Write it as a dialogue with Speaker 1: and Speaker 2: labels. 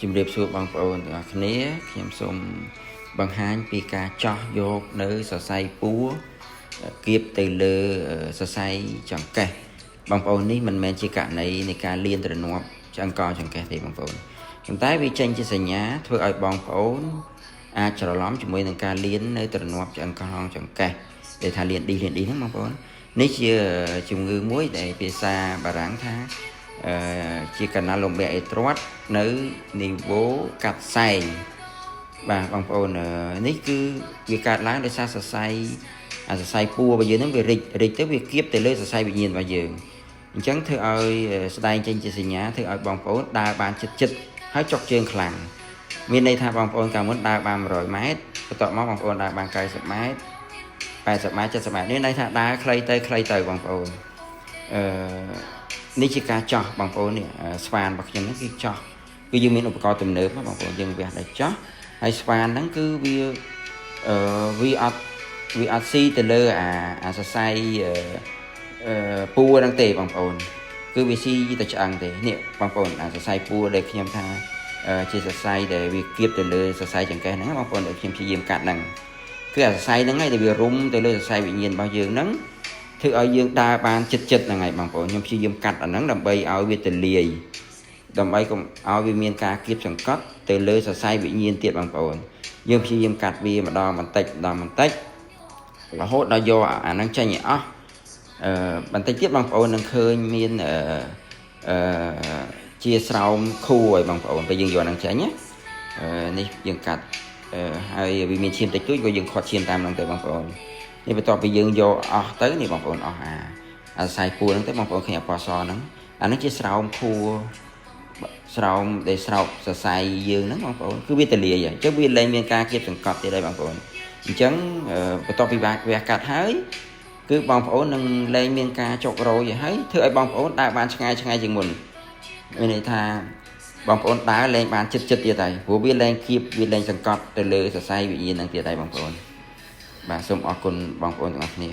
Speaker 1: ជំរាបសួរបងប្អូនទាំងអស់គ្នាខ្ញុំសូមបង្ហាញពីការចោះយកនៅសរសៃពួរគៀបទៅលើសរសៃចង្កេះបងប្អូននេះមិនមែនជាករណីនៃការលៀនទ្រនាប់ឆ្អឹងកចង្កេះទេបងប្អូនប៉ុន្តែវាចេញជាសញ្ញាធ្វើឲ្យបងប្អូនអាចច្រឡំជាមួយនឹងការលៀននៅទ្រនាប់ឆ្អឹងកចង្កេះដែលថាលៀនឌីហ្នឹងបងប្អូននេះជាជំងឺមួយដែលភាសាបារាំងថាជាកណ្ដាលលំបែកអេត្រាត់នៅនីវ៉ូកាត់សែងបាទបងប្អូននេះគឺវាកើតឡើងដោយសារសរសៃពួររបស់យើងហ្នឹងវារិចទៅវាគៀបទៅលើសរសៃវិញ្ញាណរបស់យើងអញ្ចឹងធ្វើឲ្យស្ដែងចេញជាសញ្ញាធ្វើឲ្យបងប្អូនដើរបានចិត្តហើយចុកជើងខ្លាំងមានន័យថាបងប្អូនកាលមុនដើរបាន100ម៉ែត្របន្ទាប់មកបងប្អូនដើរបាន90ម៉ែត្រ80ម៉ែត្រ70ម៉ែត្រនេះន័យថាដើរខ្លីទៅបងប្អូននេះជាការចោះបងប្អូននេះស្វានរបស់ខ្ញុំនេះគឺចោះគឺយើងមានឧបករណ៍ទំនើបបងប្អូនយើងវះដល់ចោះហើយស្វានហ្នឹងគឺវាអត់ស៊ីទៅលើអាសរសៃពួរហ្នឹងទេបងប្អូនគឺវាស៊ីទៅឆ្អឹងទេនេះបងប្អូនអាសរសៃពួរដែលខ្ញុំថាជាសរសៃដែលវាគៀបទៅលើសរសៃចង្កេះហ្នឹងបងប្អូនដែលខ្ញុំព្យាយាមកាត់ហ្នឹងគឺអាសរសៃហ្នឹងឯងដែលវារុំទៅលើសរសៃវិញ្ញាណរបស់យើងហ្នឹងធ្វើឲ្យយើងដើរបានចិត្តហ្នឹងហើយបងប្អូនខ្ញុំព្យាយាមកាត់អាហ្នឹងដើម្បីឲ្យវាទលាយដើម្បីកុំឲ្យវាមានការគៀបសង្កត់ទៅលើសរសៃវិញ្ញាណទៀតបងប្អូនយើងព្យាយាមកាត់វាម្ដងបន្តិចរហូតដល់យកអាហ្នឹងចេញឲ្យអស់បន្តិចទៀតបងប្អូននឹងឃើញមានជាស្រោមខួរឲ្យបងប្អូនពេលយើងយកហ្នឹងចេញណានេះយើងកាត់ហើយវាមានឈាមតិចតួចក៏យើងខាត់ឈាមតាមហ្នឹងទៅបងប្អូននេះបន្ទាប់ពីយើងយកអស់ទៅនេះបងប្អូនអស់អាសរសៃពួរហ្នឹងទៅបងប្អូនឃើញអពណ៌សហ្នឹងអាហ្នឹងជាស្រោមខួរស្រោមដែលស្រោបសរសៃយើងហ្នឹងបងប្អូនគឺវាទលាយអញ្ចឹងវាលែងមានការគៀបសង្កត់ទៀតហើយបងប្អូនអញ្ចឹងបន្ទាប់ពីវះកាត់ហើយគឺបងប្អូននឹងលែងមានការចុករយហើយធ្វើឲ្យបងប្អូនដើរបានឆ្ងាយជាងមុនមានន័យថាបងប្អូនដើរលែងបានចិត្តទៀតហើយព្រោះវាលែងគៀបវាលែងសង្កត់ទៅលើសរសៃវិញ្ញាណហ្នឹងទៀតហើយបងប្អូនបាទសូមអរគុណបងប្អូនទាំងអស់គ្នា